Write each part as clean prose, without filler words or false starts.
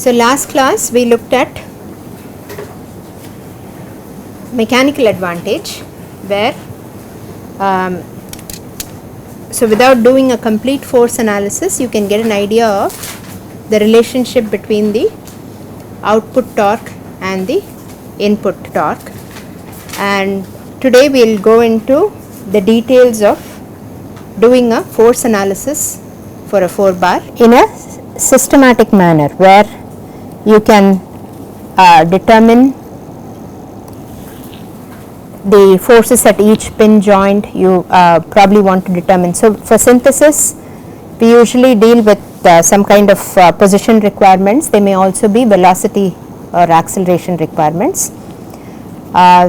So last class we looked at mechanical advantage, where so without doing a complete force analysis you can get an idea of the relationship between the output torque and the input torque, and today we will go into the details of doing a force analysis for a 4 bar in a systematic manner, where you can determine the forces at each pin joint you probably want to determine. So for synthesis we usually deal with some kind of position requirements. They may also be velocity or acceleration requirements.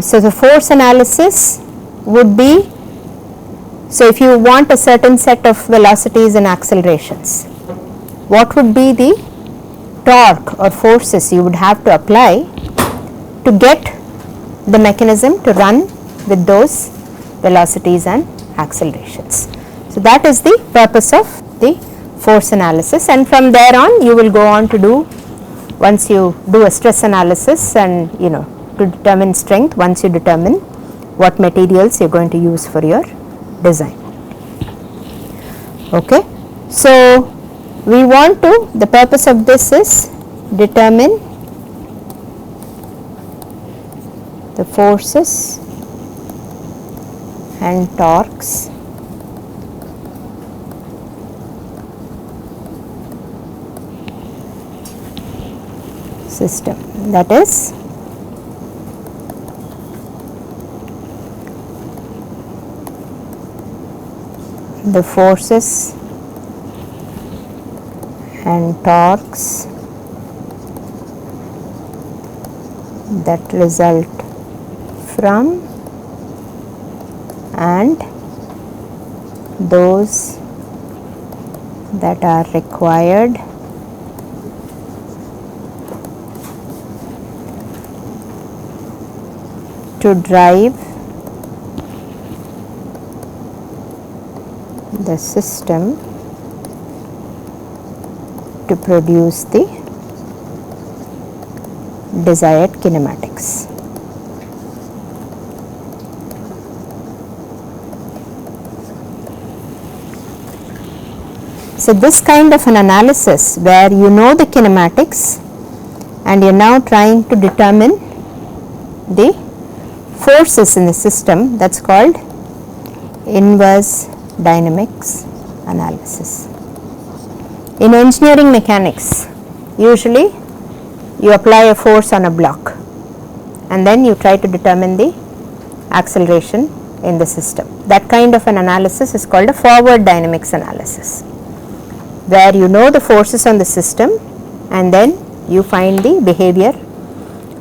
So the force analysis would be, so if you want a certain set of velocities and accelerations, what would be the torque or forces you would have to apply to get the mechanism to run with those velocities and accelerations. So that is the purpose of the force analysis, and from there on you will go on to do, once you do a stress analysis and to determine strength, once you determine what materials you are going to use for your design. Okay. So we want to, the purpose of this is determine the forces and torques system, that is the forces and torques that result from and those that are required to drive the system to produce the desired kinematics. So this kind of an analysis, where you know the kinematics and you are now trying to determine the forces in the system, that is called inverse dynamics analysis. In engineering mechanics, usually you apply a force on a block and then you try to determine the acceleration in the system. That kind of an analysis is called a forward dynamics analysis, where you know the forces on the system and then you find the behavior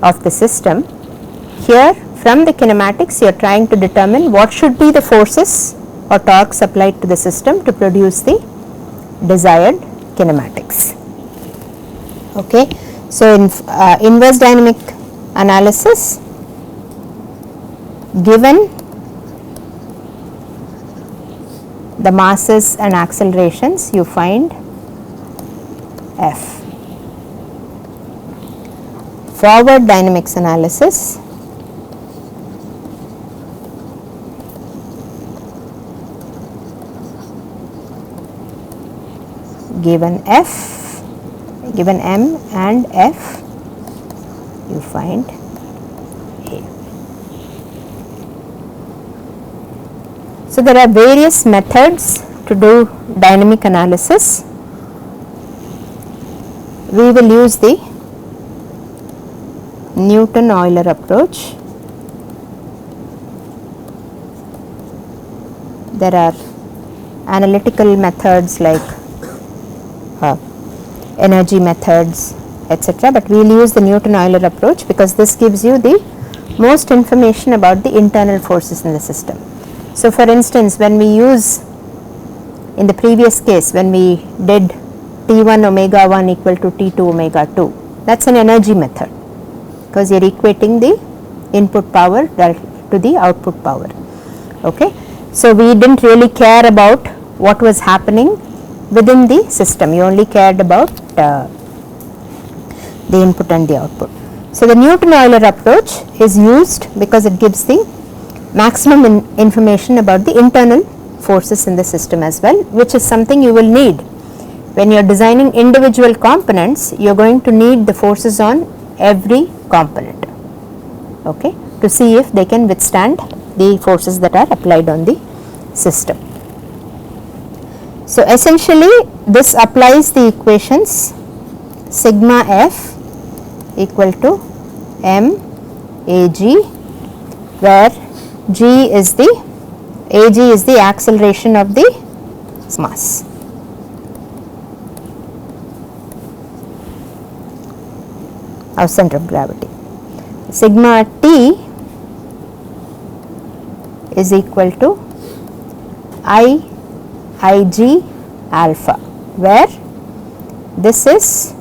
of the system. Here from the kinematics you are trying to determine what should be the forces or torques applied to the system to produce the desired kinematics. Okay. So in inverse dynamic analysis, given the masses and accelerations, you find F. Forward dynamics analysis, given F, given M and F, you find A. So there are various methods to do dynamic analysis. We will use the Newton-Euler approach. There are analytical methods like energy methods, etc., but we will use the Newton-Euler approach because this gives you the most information about the internal forces in the system. So for instance, when we use, in the previous case when we did T1 omega 1 equal to T2 omega 2, that is an energy method because you are equating the input power to the output power. Okay. So we did not really care about what was happening within the system, you only cared about the input and the output. So the Newton-Euler approach is used because it gives the maximum information about the internal forces in the system as well, which is something you will need when you are designing individual components. You are going to need the forces on every component, okay, to see if they can withstand the forces that are applied on the system. So essentially this applies the equations sigma f equal to m ag, where g is the ag is the acceleration of the mass. Our center of gravity. Sigma t is equal to ig alpha, where this is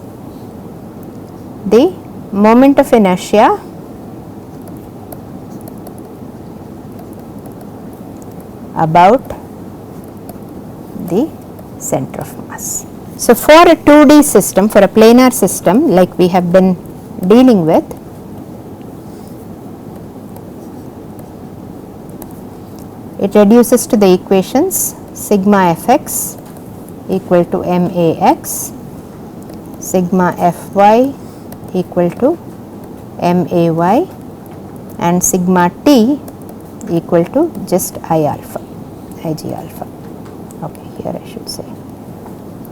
the moment of inertia about the center of mass. So for a 2D system, for a planar system like we have been dealing with, it reduces to the equations sigma fx equal to max, sigma fy equal to may, and sigma t equal to just ig alpha. Okay, here I should say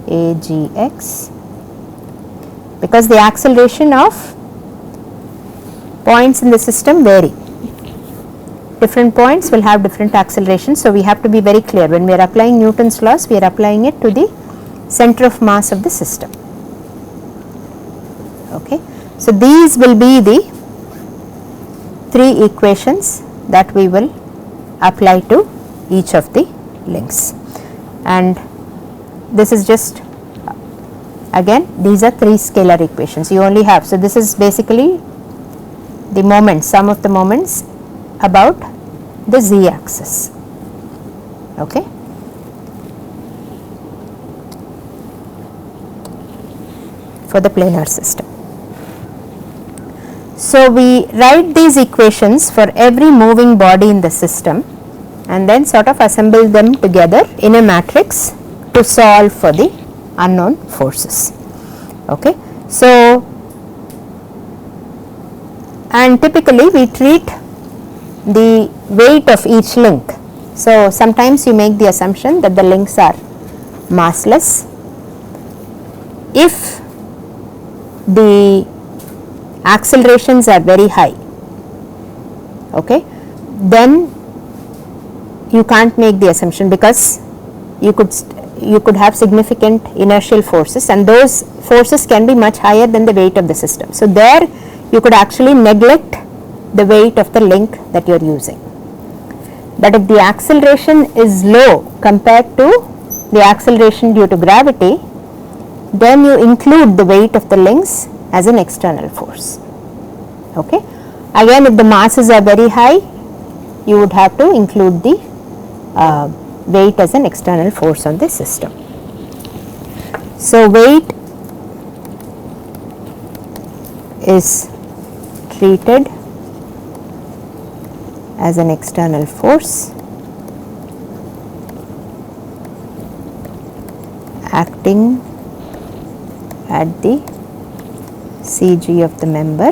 agx, because the acceleration of points in the system vary. Different points will have different accelerations, so we have to be very clear when we are applying Newton's laws. We are applying it to the center of mass of the system. Okay, so these will be the three equations that we will apply to each of the links, and this is just, again, these are three scalar equations you only have. So this is basically the moments, sum of the moments about the z axis. Okay. For the planar system. So we write these equations for every moving body in the system and then sort of assemble them together in a matrix to solve for the unknown forces. Okay. So, and typically we treat the weight of each link. So sometimes you make the assumption that the links are massless. If the accelerations are very high, okay, then you can't make the assumption, because you could have significant inertial forces, and those forces can be much higher than the weight of the system. So there you could actually neglect the weight of the link that you are using. But if the acceleration is low compared to the acceleration due to gravity, then you include the weight of the links as an external force. Okay. Again, if the masses are very high, you would have to include the weight as an external force on the system. So weight is treated as an external force acting at the CG of the member,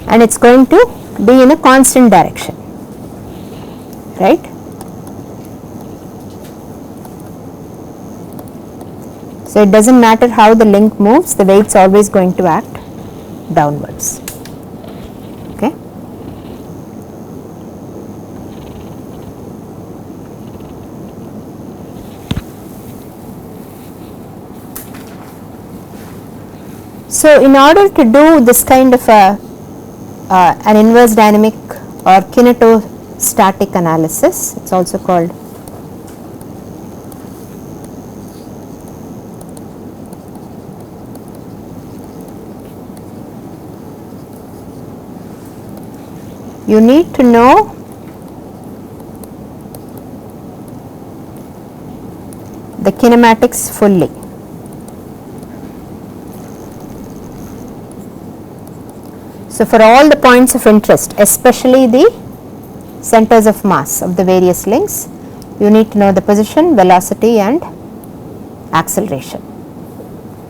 and it's going to be in a constant direction, right? So it doesn't matter how the link moves, the weight's always going to act downwards. Okay. So in order to do this kind of an inverse dynamic or kinetostatic analysis, it's also called you need to know the kinematics fully. So, for all the points of interest, especially the centers of mass of the various links, you need to know the position, velocity and acceleration.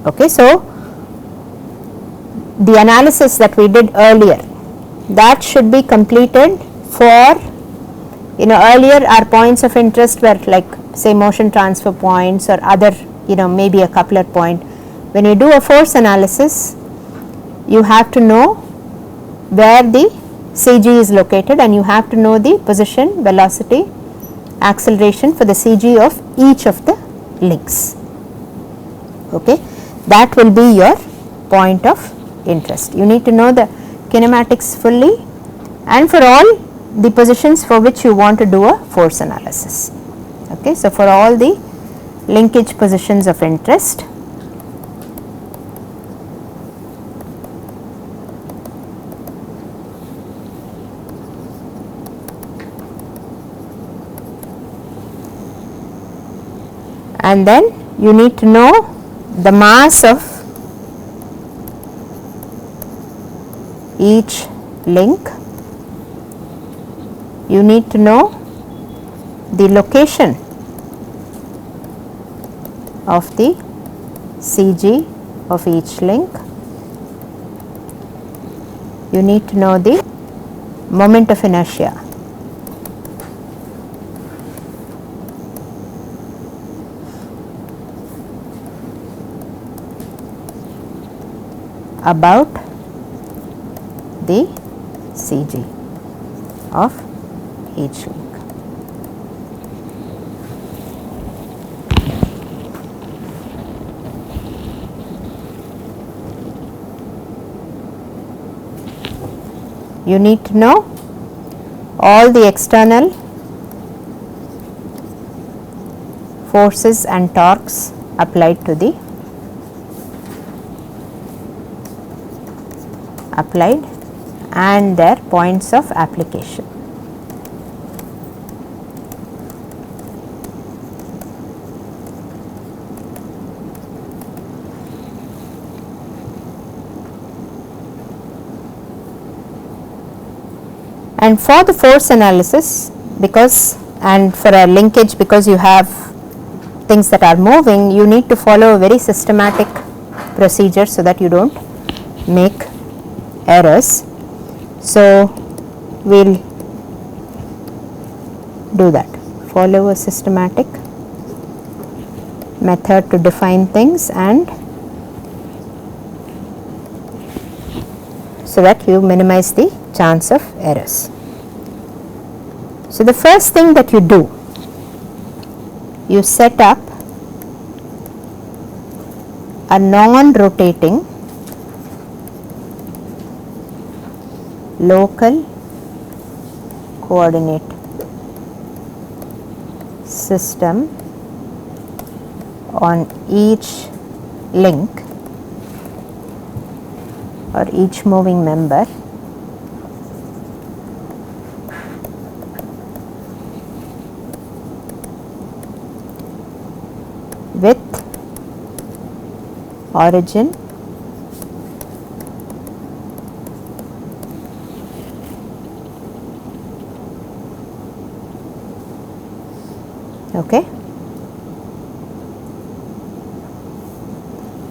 Okay, so the analysis that we did earlier, that should be completed for, earlier our points of interest were like say motion transfer points or other, maybe a coupler point. When you do a force analysis, you have to know where the CG is located and you have to know the position, velocity, acceleration for the CG of each of the links. Okay, that will be your point of interest. You need to know the kinematics fully and for all the positions for which you want to do a force analysis. Okay, so for all the linkage positions of interest, and then you need to know the mass of each link. You need to know the location of the CG of each link. You need to know the moment of inertia. About the CG of each link. You need to know all the external forces and torques applied to the and their points of application. And for the force analysis, because and for a linkage, because you have things that are moving, you need to follow a very systematic procedure so that you don't make errors. So, we will do that, follow a systematic method to define things and so that you minimize the chance of errors. So, the first thing that you do, you set up a non-rotating local coordinate system on each link or each moving member with origin okay.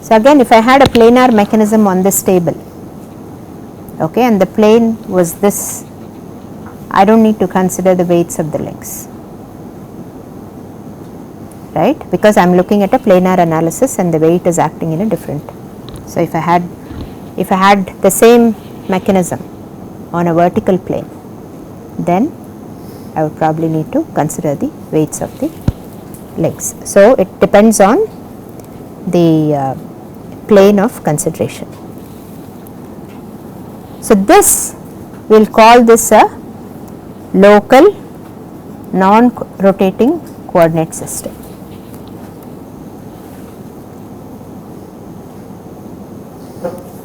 So, again if I had a planar mechanism on this table, okay, and the plane was this, I do not need to consider the weights of the links, right, because I am looking at a planar analysis and the weight is acting in a different. So, if I had the same mechanism on a vertical plane, then I would probably need to consider the weights of the links. So, it depends on the plane of consideration. So, this we will call this a local non-rotating coordinate system.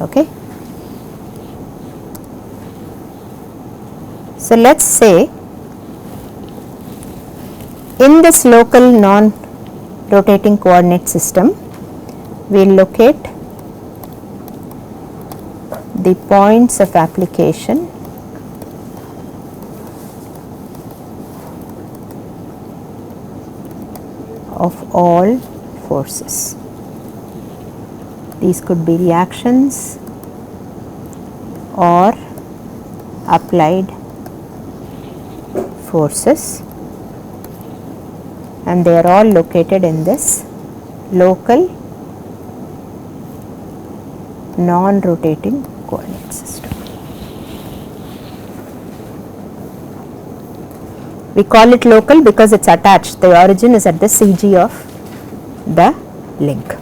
Okay. So, let us say in this local non-rotating coordinate system, we will locate the points of application of all forces. These could be reactions or applied forces, and they are all located in this local non-rotating coordinate system. We call it local because it's attached, the origin is at the CG of the link,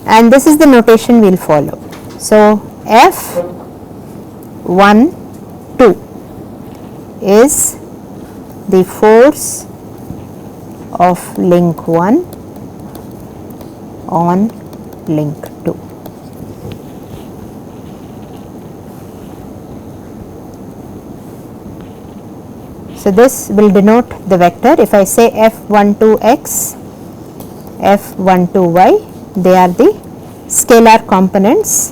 and this is the notation we will follow. So, F12 is the force of link 1 on link 2. So, this will denote the vector. If I say F12x, F12y, they are the scalar components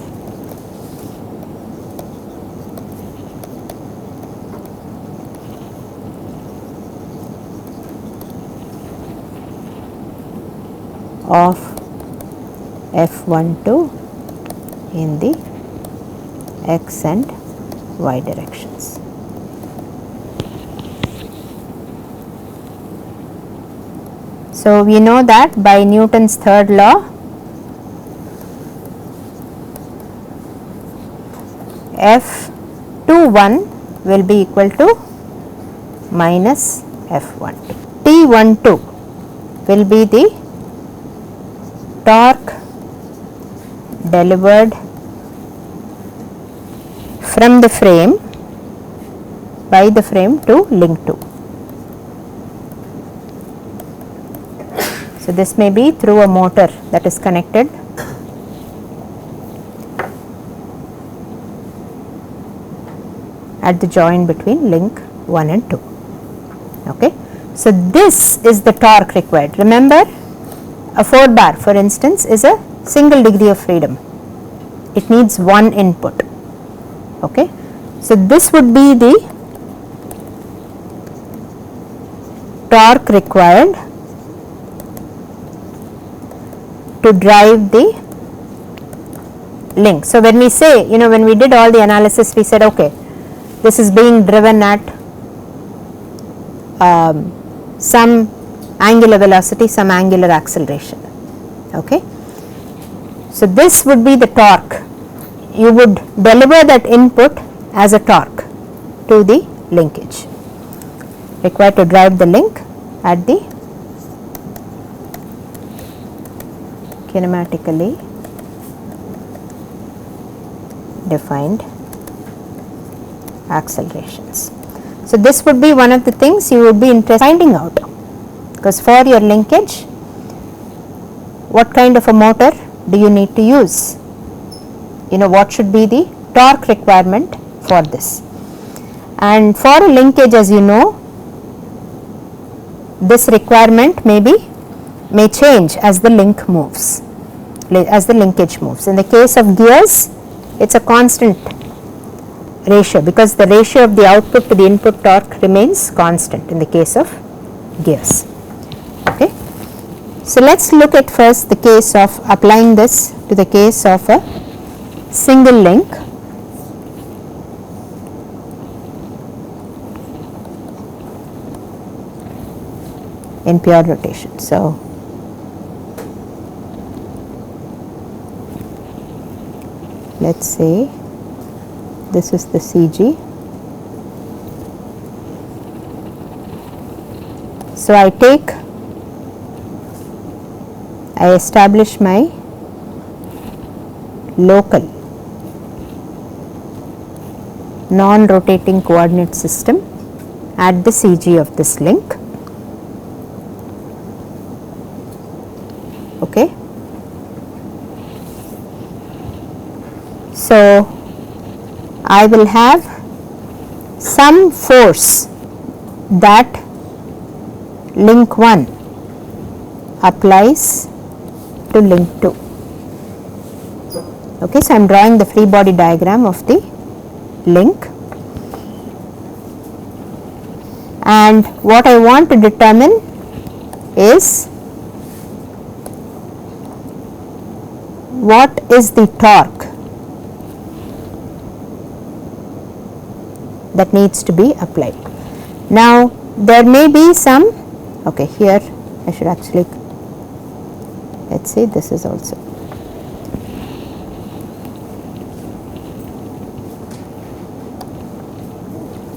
of F12 in the x and y directions. So, we know that by Newton's third law, F21 will be equal to minus F12. T12 will be the torque delivered from the frame by the frame to link 2. So, this may be through a motor that is connected at the joint between link 1 and 2. Okay. So, this is the torque required. Remember, a 4 bar for instance is a single degree of freedom. It needs one input. Okay. So, this would be the torque required to drive the link. So, when we say, when we did all the analysis, we said okay, this is being driven at some angular velocity, some angular acceleration. Okay. So, this would be the torque. You would deliver that input as a torque to the linkage required to drive the link at the kinematically defined accelerations. So, this would be one of the things you would be interested in finding out, because for your linkage, what kind of a motor do you need to use? What should be the torque requirement for this? And for a linkage, as you know, this requirement may change as the link moves, as the linkage moves. In the case of gears, it is a constant ratio, because the ratio of the output to the input torque remains constant in the case of gears. Okay. So, let us look at first the case of applying this to the case of a single link. In pure rotation. So, let us say this is the CG. So, I establish my local non-rotating coordinate system at the CG of this link. Okay. So, I will have some force that link 1 applies to link 2. Okay, so I am drawing the free body diagram of the link, and what I want to determine is what is the torque that needs to be applied. Now there may be some, okay, here I should actually, let's see, this is also,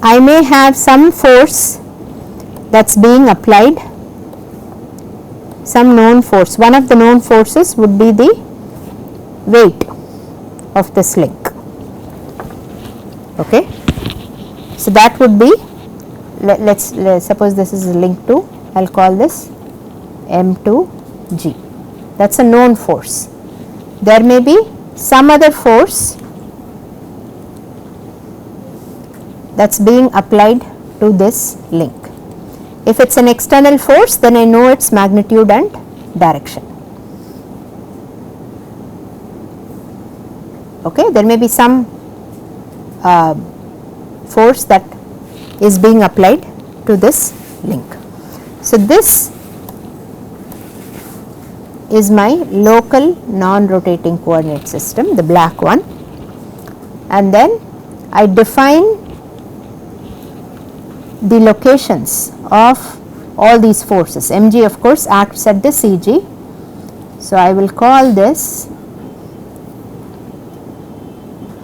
I may have some force that's being applied, some known force. One of the known forces would be the weight of this link. Okay, so that would be, let's suppose this is a link 2, I'll call this M2G. That's a known force. There may be some other force that's being applied to this link. If it's an external force, then I know its magnitude and direction. Okay, there may be some force that is being applied to this link. So this is my local non-rotating coordinate system, the black one, and then I define the locations of all these forces. Mg of course acts at the Cg, so I will call this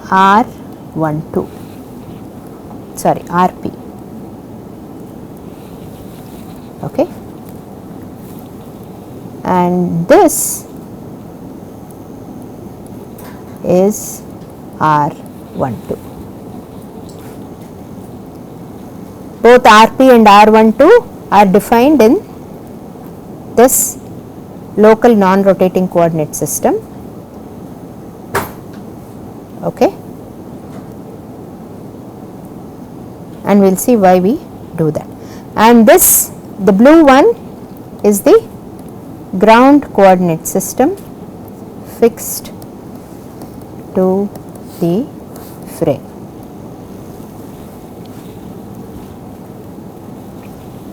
R12, sorry, Rp. Okay, and this is R12. Both Rp and R12 are defined in this local non-rotating coordinate system. Okay, and we will see why we do that. And this, the blue one, is the ground coordinate system fixed to the frame.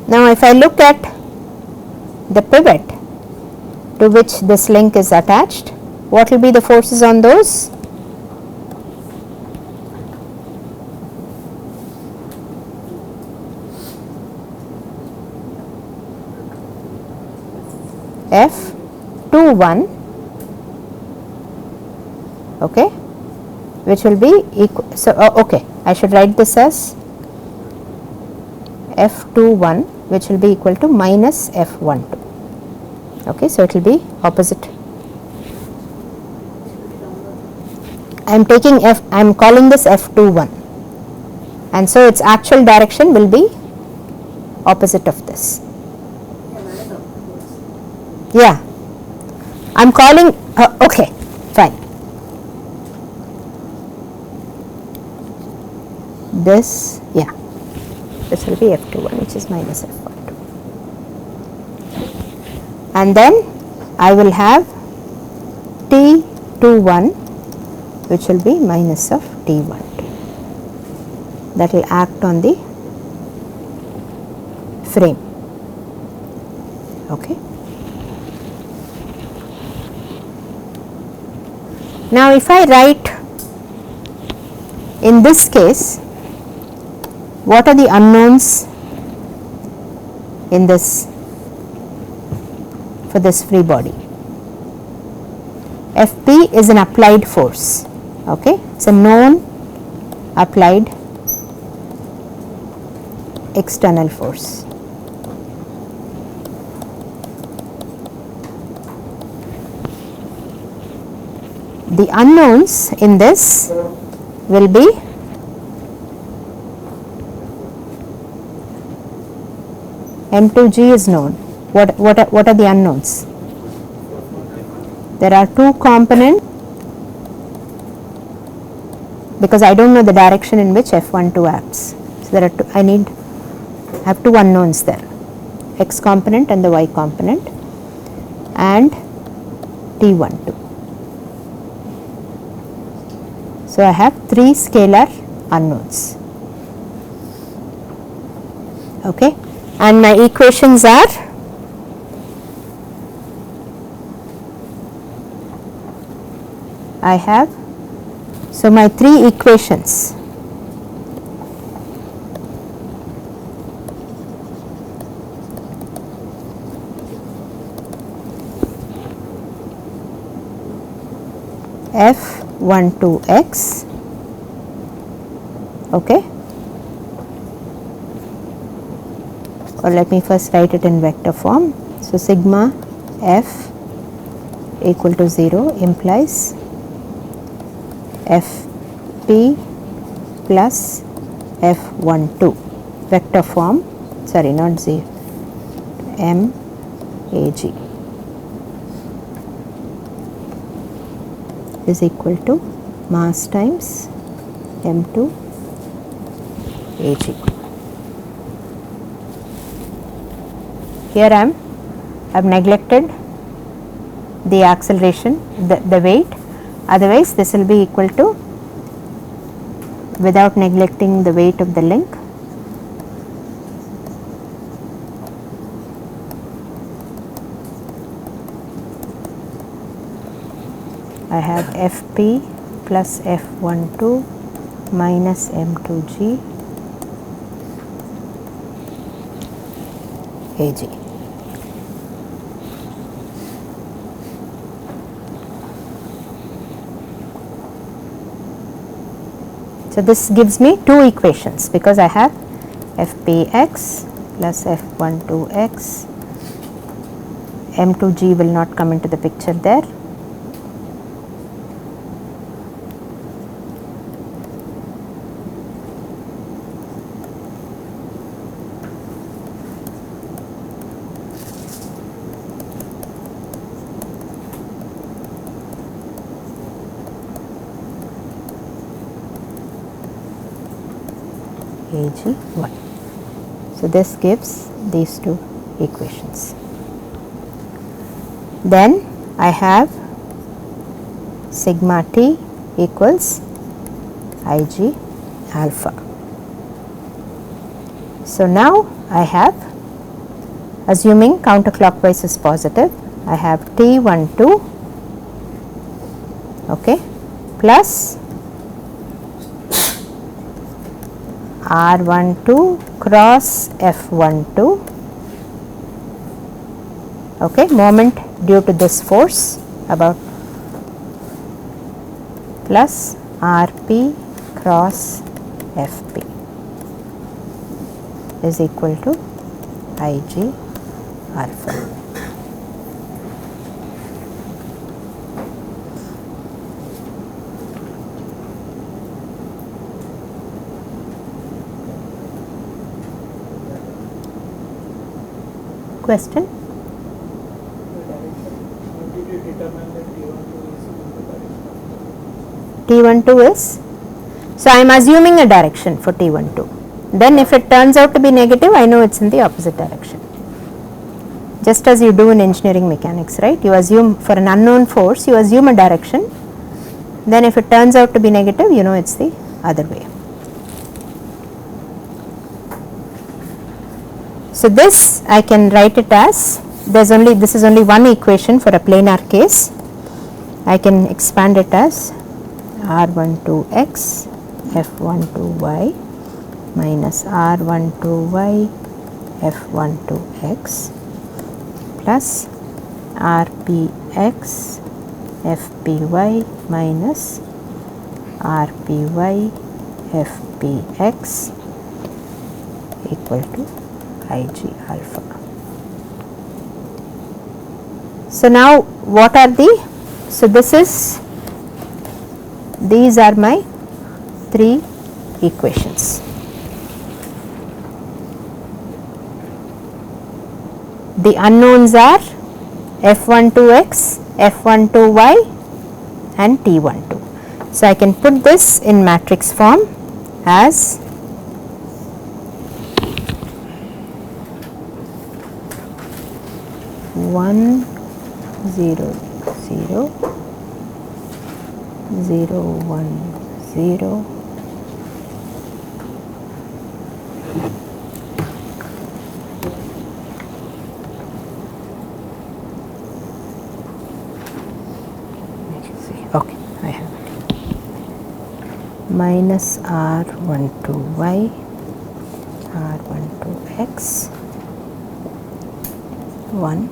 Now if I look at the pivot to which this link is attached, what will be the forces on those? F21, okay, which will be equal, so okay, I should write this as F21, which will be equal to minus F12. Okay, so it will be opposite. I am taking F, I am calling this F21, and so its actual direction will be opposite of this. Yeah, I am calling, okay, fine. This, yeah, this will be F21, which is minus F12. And then I will have T21, which will be minus of T12. That will act on the frame. Okay. Now if I write in this case, what are the unknowns in this, for this free body? Fp is an applied force, okay, it's a known applied external force. The unknowns in this will be M2G is known. What are the unknowns? There are two components, because I don't know the direction in which F12 acts. So there are two, I have two unknowns there, X component and the Y component, and T12. So, I have 3 scalar unknowns. Okay, and my equations are I have, so my 3 equations f12x, okay, or let me first write it in vector form. So, sigma f equal to 0 implies fp plus f12 vector form, sorry, not 0, m a g is equal to mass times m2 a g. Here I have neglected the acceleration, the weight, otherwise this will be equal to, without neglecting the weight of the link, I have fp plus f12 minus m2g ag. So, this gives me 2 equations because I have fpx plus f12x, m2g will not come into the picture there. Ag1. So, this gives these 2 equations. Then I have sigma t equals Ig alpha. So, now I have, assuming counterclockwise is positive, I have T12, okay, plus R12 cross F12, okay, moment due to this force about, plus Rp cross Fp is equal to Ig alpha. Question? T12 is, so I am assuming a direction for T12. Then if it turns out to be negative, I know it is in the opposite direction. Just as you do in engineering mechanics, right? You assume for an unknown force, you assume a direction. Then if it turns out to be negative, you know it is the other way. So, this I can write it as, this is only one equation for a planar case. I can expand it as R12x F12y minus R12y F12x plus Rpx Fpy minus Rpy Fpx equal to Ig alpha. So, now what are the, so this is, these are my 3 equations. The unknowns are F12x, F12y and T12. So, I can put this in matrix form as one 0 0 0 1 0. Okay, I have it. Minus R12y, R12x, 1,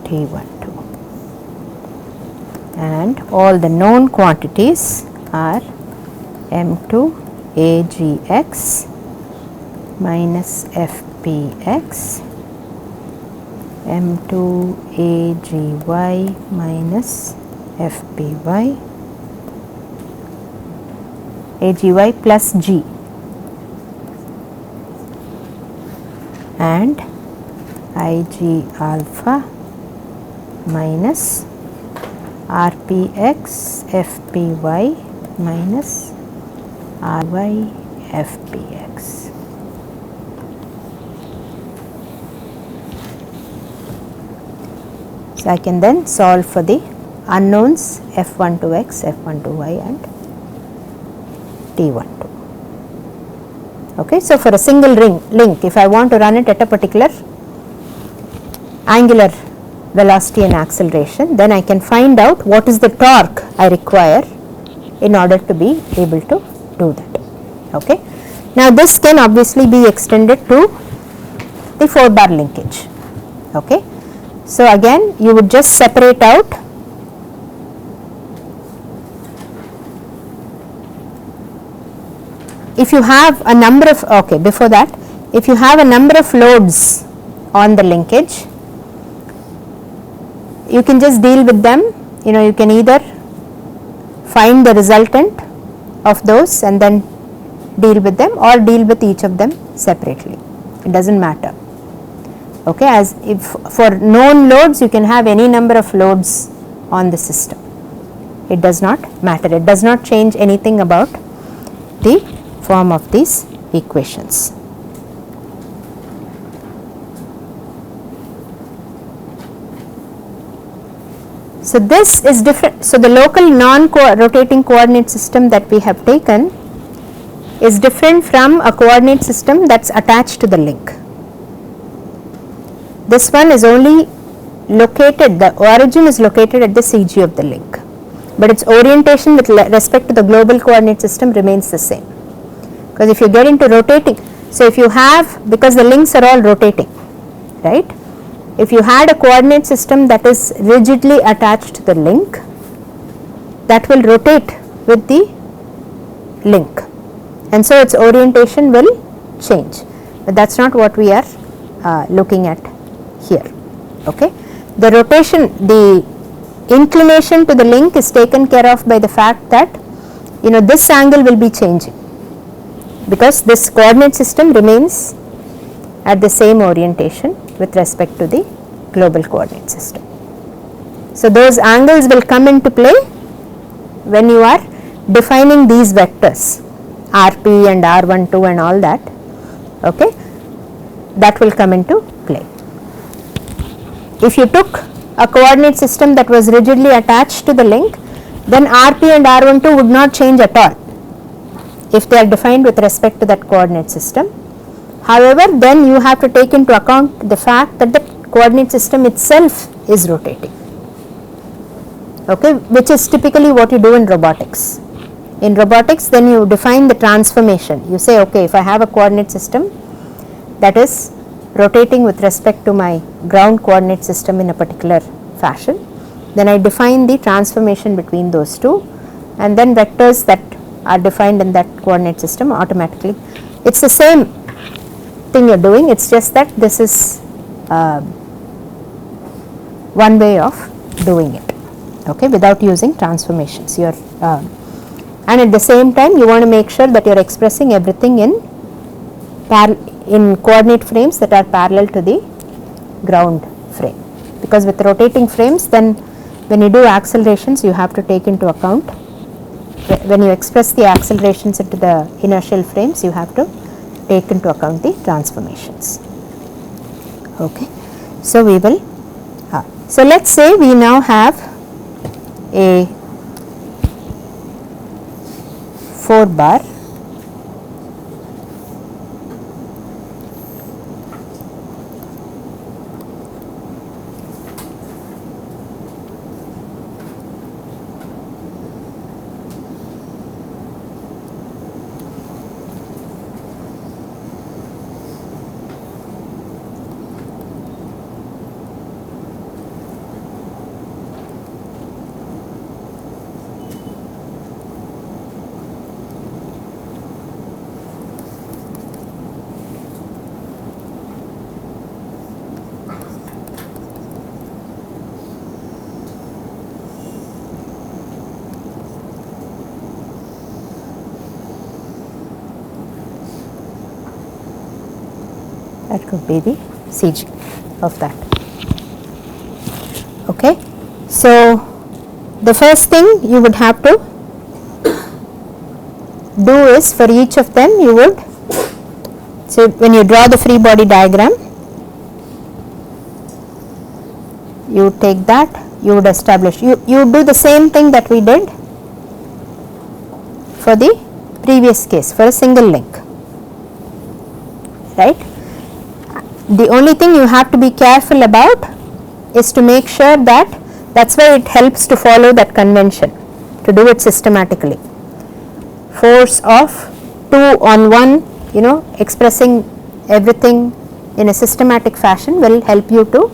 T12, and all the known quantities are M2 AGX minus FPX, M2 AGY minus FPY, AGY plus G, and IG alpha minus RPX FPY minus RY FPX. So, I can then solve for the unknowns F12x, F12y and T12. Okay. So, for a single link, if I want to run it at a particular angular velocity and acceleration, then I can find out what is the torque I require in order to be able to do that. Okay. Now, this can obviously be extended to the 4-bar linkage. Okay. So, again you would just separate out if you have a number of, okay, before that, if you have a number of loads on the linkage, you can just deal with them. You know, you can either find the resultant of those and then deal with them, or deal with each of them separately. It does not matter. Okay, as if for known loads you can have any number of loads on the system. It does not matter. It does not change anything about the form of these equations. So, this is different. So, the local non-rotating coordinate system that we have taken is different from a coordinate system that is attached to the link. This one is only located, the origin is located at the CG of the link, but its orientation with respect to the global coordinate system remains the same. Because if you get into rotating, so if you have, because the links are all rotating, right? If you had a coordinate system that is rigidly attached to the link, that will rotate with the link, and so its orientation will change, but that is not what we are looking at here. Okay. The rotation, the inclination to the link is taken care of by the fact that, you know, this angle will be changing, because this coordinate system remains at the same orientation with respect to the global coordinate system. So, those angles will come into play when you are defining these vectors RP and R12 and all that. Okay. That will come into play. If you took a coordinate system that was rigidly attached to the link, then RP and R12 would not change at all if they are defined with respect to that coordinate system. However, then you have to take into account the fact that the coordinate system itself is rotating, okay, which is typically what you do in robotics. In robotics, then you define the transformation. You say, okay, if I have a coordinate system that is rotating with respect to my ground coordinate system in a particular fashion, then I define the transformation between those two, and then vectors that are defined in that coordinate system automatically. It is the same thing you are doing, it is just that this is one way of doing it, okay, without using transformations. You are and at the same time you want to make sure that you are expressing everything in coordinate frames that are parallel to the ground frame, because with rotating frames, then when you do accelerations you have to take into account, when you express the accelerations into the inertial frames, you have to take into account the transformations. Okay. So, we will So let's say we now have a 4 bar that could be the CG of that. Okay. So the first thing you would have to do is for each of them you would, so when you draw the free body diagram, you take that, you would establish, you do the same thing that we did for the previous case for a single link, right. The only thing you have to be careful about is to make sure that that's why it helps to follow that convention, to do it systematically. Force of 2 on 1, you know, expressing everything in a systematic fashion will help you to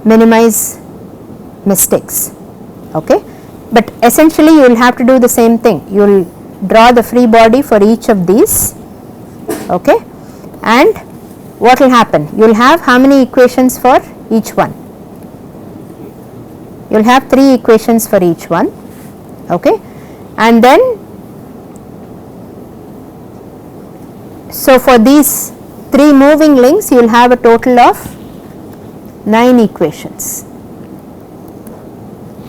minimize mistakes. Okay. But essentially you will have to do the same thing, you will draw the free body for each of these. Okay. And what will happen? You will have how many equations for each one? You will have 3 equations for each one. Okay. And then, so for these 3 moving links, you will have a total of 9 equations.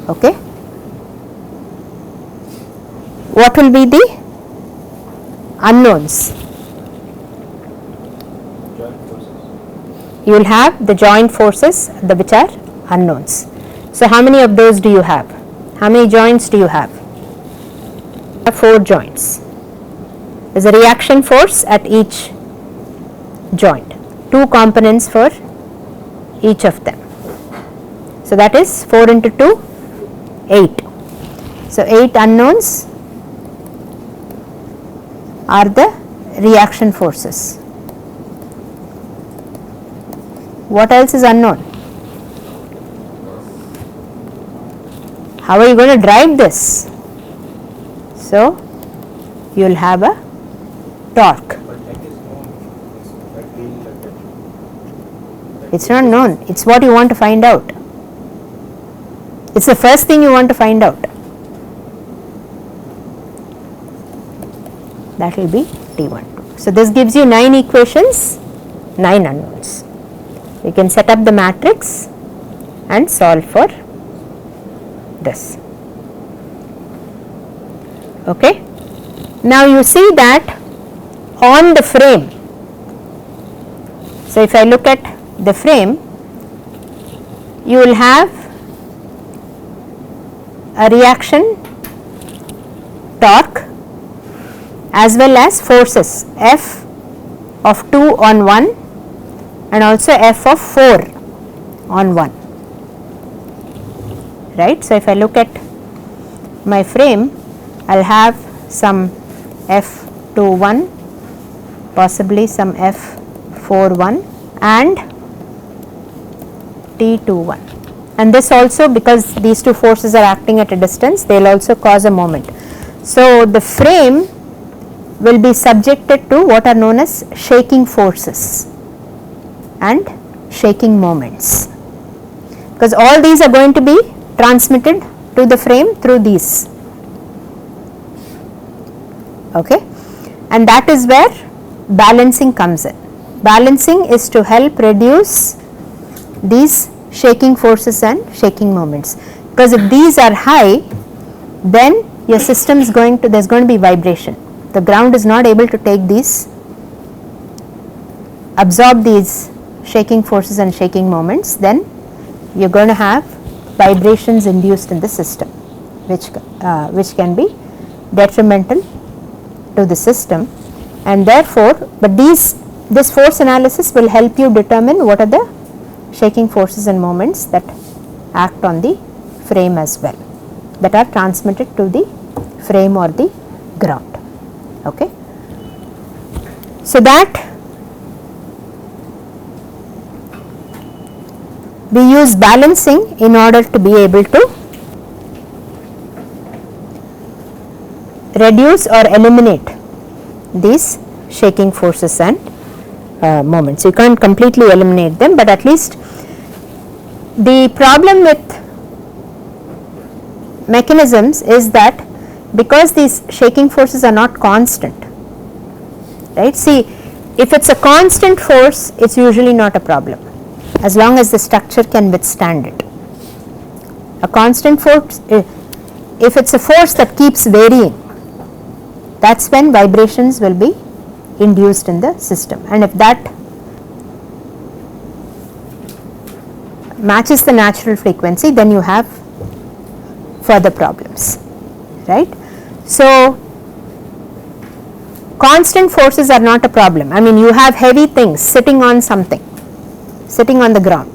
Okay. What will be the unknowns? You will have the joint forces, which are unknowns. So how many of those do you have? How many joints do you have? 4 joints. There is a reaction force at each joint, 2 components for each of them. So that is 4 into 2, 8. So 8 unknowns are the reaction forces. What else is unknown? How are you going to drive this? So you will have a torque. It's not known, it's what you want to find out. It's the first thing you want to find out. That will be T12. So this gives you 9 equations, 9 unknowns. You can set up the matrix and solve for this. Okay. Now you see that on the frame, so if I look at the frame, you will have a reaction torque as well as forces F of 2 on 1 and also F of 4 on 1, right. So if I look at my frame, I will have some F21, possibly some F41 and T21, and this also, because these 2 forces are acting at a distance, they will also cause a moment. So the frame will be subjected to what are known as shaking forces and shaking moments, because all these are going to be transmitted to the frame through these. Okay. And that is where balancing comes in. Balancing is to help reduce these shaking forces and shaking moments, because if these are high, then your system is going to, there is going to be vibration. The ground is not able to take these, absorb these shaking forces and shaking moments, then you are going to have vibrations induced in the system, which can be detrimental to the system, and therefore, but this force analysis will help you determine what are the shaking forces and moments that act on the frame as well, that are transmitted to the frame or the ground. Okay. So, that we use balancing in order to be able to reduce or eliminate these shaking forces and moments. You can't completely eliminate them, but at least the problem with mechanisms is that because these shaking forces are not constant, right. See, if it is a constant force, it is usually not a problem, as long as the structure can withstand it. A constant force, if it is a force that keeps varying, that is when vibrations will be induced in the system, and if that matches the natural frequency, then you have further problems, right. So, constant forces are not a problem. I mean, you have heavy things sitting on something, sitting on the ground,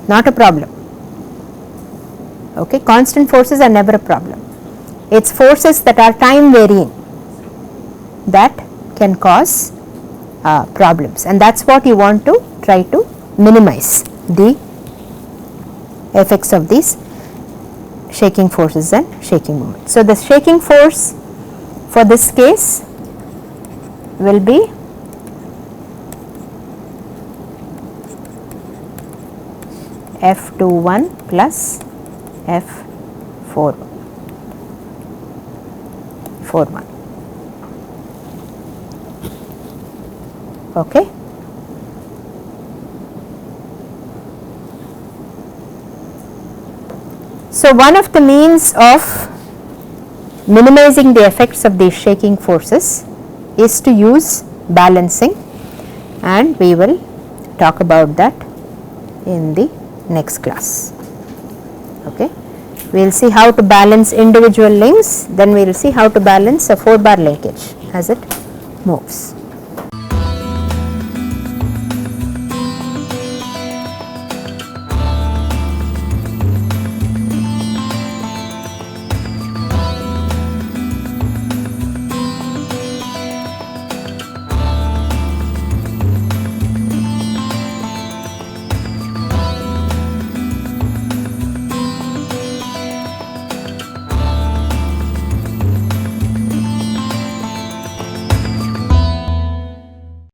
not a problem. Okay. Constant forces are never a problem. It is forces that are time varying that can cause problems, and that is what you want to try to minimize, the effects of these shaking forces and shaking moments. So, the shaking force for this case will be F21 plus F41. Okay. So, one of the means of minimizing the effects of these shaking forces is to use balancing, and we will talk about that in the next class. Okay. We will see how to balance individual links, then we will see how to balance a 4-bar linkage as it moves.